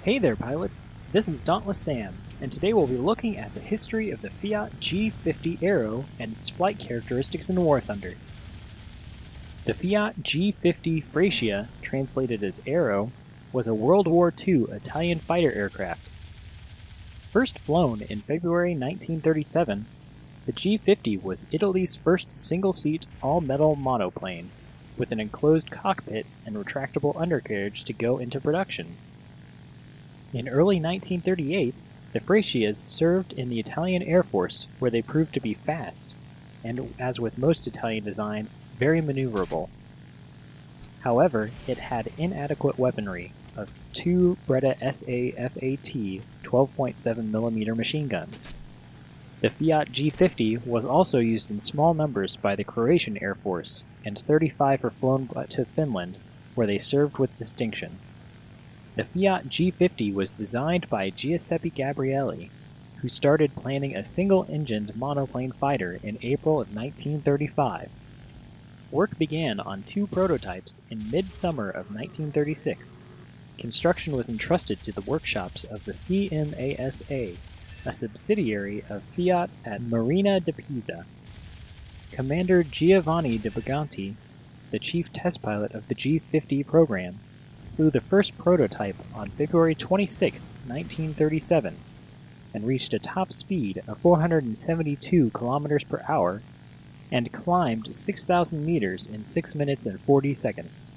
Hey there, pilots! This is Dauntless Sam, and today we'll be looking at the history of the Fiat G.50 Aero and its flight characteristics in War Thunder. The Fiat G.50 Freccia, translated as Aero, was a World War II Italian fighter aircraft. First flown in February 1937, the G.50 was Italy's first single-seat, all-metal monoplane, with an enclosed cockpit and retractable undercarriage to go into production. In early 1938, the Freccias served in the Italian Air Force, where they proved to be fast, and, as with most Italian designs, very maneuverable. However, it had inadequate weaponry of two Breda SAFAT 12.7mm machine guns. The Fiat G.50 was also used in small numbers by the Croatian Air Force, and 35 were flown to Finland, where they served with distinction. The Fiat G.50 was designed by Giuseppe Gabrielli, who started planning a single-engined monoplane fighter in April of 1935. Work began on two prototypes in mid-summer of 1936. Construction was entrusted to the workshops of the CMASA, a subsidiary of Fiat at Marina di Pisa. Commander Giovanni de Briganti, the chief test pilot of the G.50 program, flew the first prototype on February 26, 1937, and reached a top speed of 472 kilometers per hour and climbed 6,000 meters in 6 minutes and 40 seconds.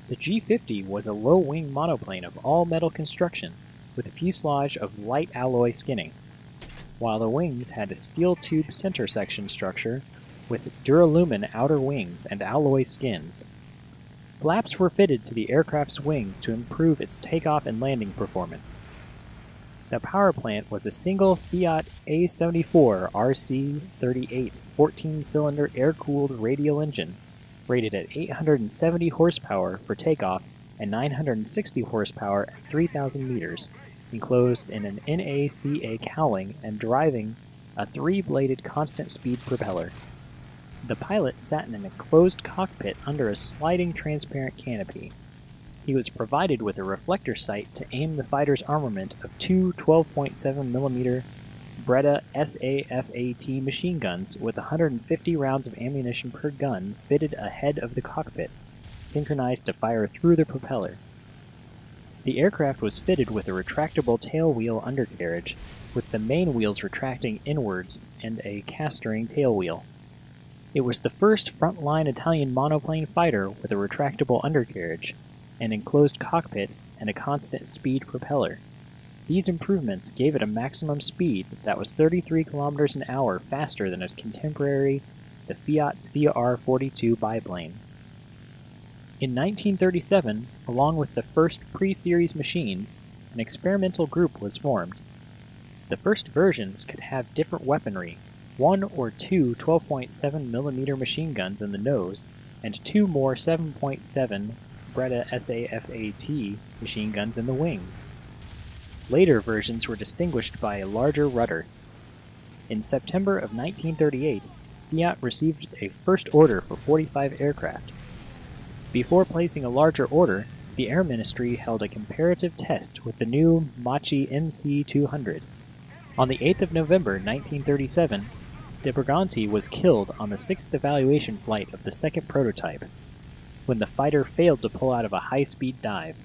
The G.50 was a low-wing monoplane of all-metal construction with a fuselage of light alloy skinning, while the wings had a steel tube center section structure with duralumin outer wings and alloy skins. Flaps were fitted to the aircraft's wings to improve its takeoff and landing performance. The power plant was a single Fiat A74 RC38 14-cylinder air-cooled radial engine, rated at 870 horsepower for takeoff and 960 horsepower at 3,000 meters, enclosed in an NACA cowling and driving a three-bladed constant-speed propeller. The pilot sat in an enclosed cockpit under a sliding transparent canopy. He was provided with a reflector sight to aim the fighter's armament of two 12.7mm Breda SAFAT machine guns with 150 rounds of ammunition per gun fitted ahead of the cockpit, synchronized to fire through the propeller. The aircraft was fitted with a retractable tailwheel undercarriage, with the main wheels retracting inwards and a castering tailwheel. It was the first front-line Italian monoplane fighter with a retractable undercarriage, an enclosed cockpit, and a constant-speed propeller. These improvements gave it a maximum speed that was 33 kilometers an hour faster than its contemporary, the Fiat CR-42 biplane. In 1937, along with the first pre-series machines, an experimental group was formed. The first versions could have different weaponry, one or two 12.7mm machine guns in the nose, and two more 7.7 Breda SAFAT machine guns in the wings. Later versions were distinguished by a larger rudder. In September of 1938, Fiat received a first order for 45 aircraft. Before placing a larger order, the Air Ministry held a comparative test with the new Machi MC-200. On the 8th of November 1937, De Briganti was killed on the sixth evaluation flight of the second prototype, when the fighter failed to pull out of a high-speed dive.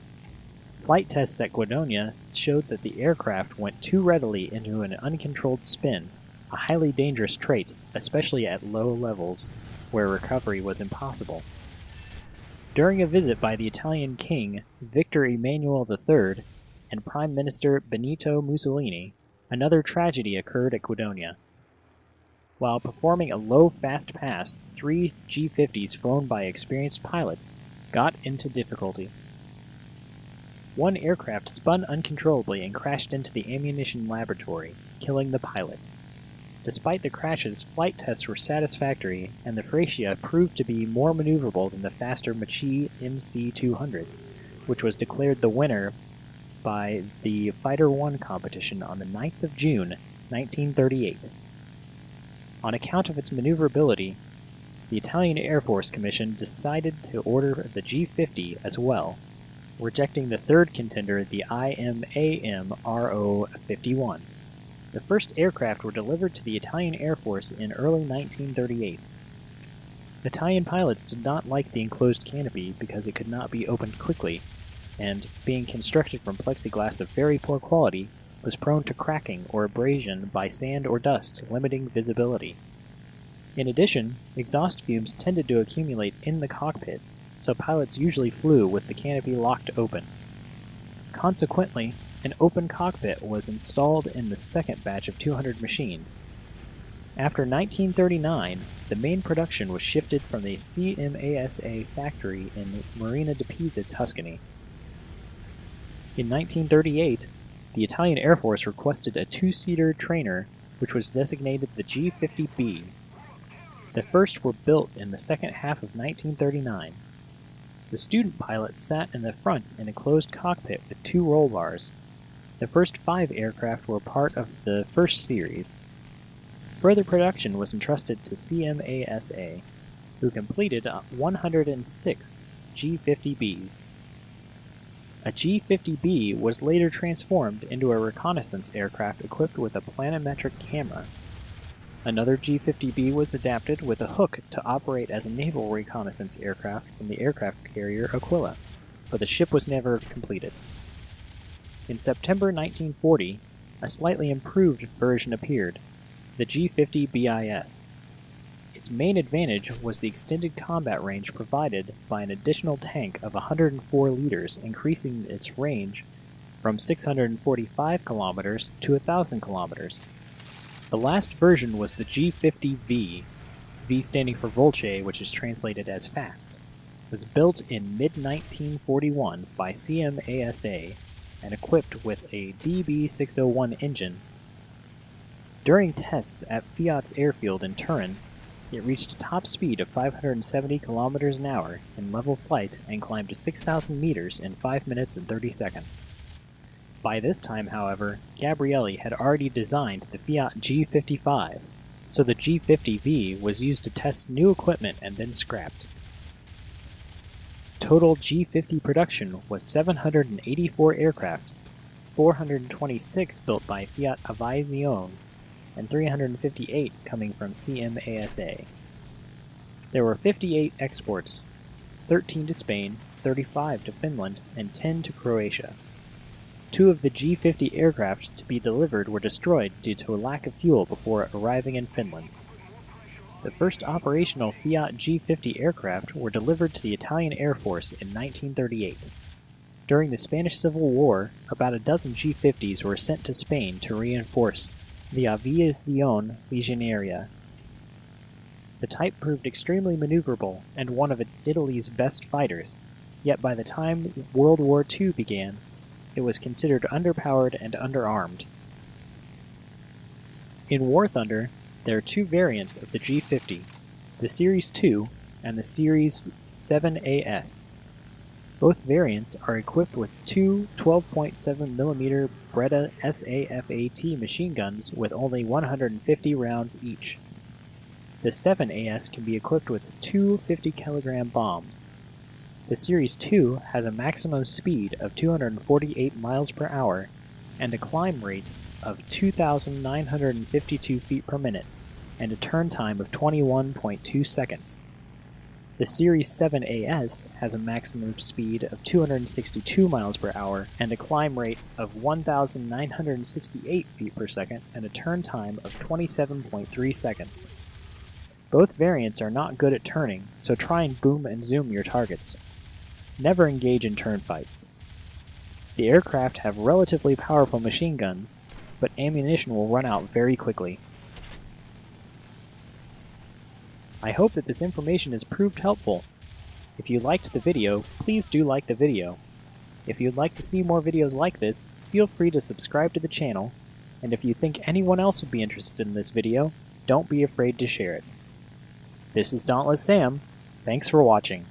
Flight tests at Guidonia showed that the aircraft went too readily into an uncontrolled spin, a highly dangerous trait, especially at low levels, where recovery was impossible. During a visit by the Italian King, Victor Emmanuel III, and Prime Minister Benito Mussolini, another tragedy occurred at Guidonia. While performing a low fast pass, three G.50s flown by experienced pilots got into difficulty. One aircraft spun uncontrollably and crashed into the ammunition laboratory, killing the pilot. Despite the crashes, flight tests were satisfactory, and the Freccia proved to be more maneuverable than the faster Machi MC-200, which was declared the winner by the Fighter 1 competition on the 9th of June, 1938. On account of its maneuverability, the Italian Air Force Commission decided to order the G.50 as well. rejecting the third contender, the IMAM-RO-51. The first aircraft were delivered to the Italian Air Force in early 1938. Italian pilots did not like the enclosed canopy because it could not be opened quickly, and, being constructed from plexiglass of very poor quality, was prone to cracking or abrasion by sand or dust, limiting visibility. In addition, exhaust fumes tended to accumulate in the cockpit, so pilots usually flew with the canopy locked open. Consequently, an open cockpit was installed in the second batch of 200 machines. After 1939, the main production was shifted from the CMASA factory in Marina di Pisa, Tuscany. In 1938, the Italian Air Force requested a two-seater trainer which was designated the G.50B. The first were built in the second half of 1939. The student pilot sat in the front in a closed cockpit with two roll bars. The first 5 aircraft were part of the first series. Further production was entrusted to CMASA, who completed 106 G.50Bs. A G.50B was later transformed into a reconnaissance aircraft equipped with a planimetric camera. Another G.50B was adapted with a hook to operate as a naval reconnaissance aircraft from the aircraft carrier Aquila, but the ship was never completed. In September 1940, a slightly improved version appeared, the G.50BIS. Its main advantage was the extended combat range provided by an additional tank of 104 liters, increasing its range from 645 kilometers to 1,000 kilometers. The last version was the G.50V, V standing for Volce, which is translated as fast. It was built in mid-1941 by CMASA and equipped with a DB601 engine. During tests at Fiat's airfield in Turin, it reached a top speed of 570 kilometers an hour in level flight and climbed to 6,000 meters in 5 minutes and 30 seconds. By this time, however, Gabrielli had already designed the Fiat G55, so the G50V was used to test new equipment and then scrapped. Total G50 production was 784 aircraft, 426 built by Fiat Aviazione, and 358 coming from CMASA. There were 58 exports, 13 to Spain, 35 to Finland, and 10 to Croatia. 2 of the G50 aircraft to be delivered were destroyed due to a lack of fuel before arriving in Finland. The first operational Fiat G50 aircraft were delivered to the Italian Air Force in 1938. During the Spanish Civil War, about a dozen G50s were sent to Spain to reinforce the Aviazione Legionaria. The type proved extremely maneuverable and one of Italy's best fighters, yet by the time World War II began, it was considered underpowered and underarmed. In War Thunder, there are 2 variants of the G50, the Series 2 and the Series 7AS. Both variants are equipped with 2 12.7mm Beretta SAFAT machine guns with only 150 rounds each. The 7AS can be equipped with 2 50-kilogram bombs. The Series 2 has a maximum speed of 248 miles per hour and a climb rate of 2,952 feet per minute and a turn time of 21.2 seconds. The Series 7AS has a maximum speed of 262 miles per hour and a climb rate of 1,968 feet per second and a turn time of 27.3 seconds. Both variants are not good at turning, so try and boom and zoom your targets. Never engage in turn fights. The aircraft have relatively powerful machine guns, but ammunition will run out very quickly. I hope that this information has proved helpful. If you liked the video, please do like the video. If you'd like to see more videos like this, feel free to subscribe to the channel, and if you think anyone else would be interested in this video, don't be afraid to share it. This is Dauntless Sam. Thanks for watching.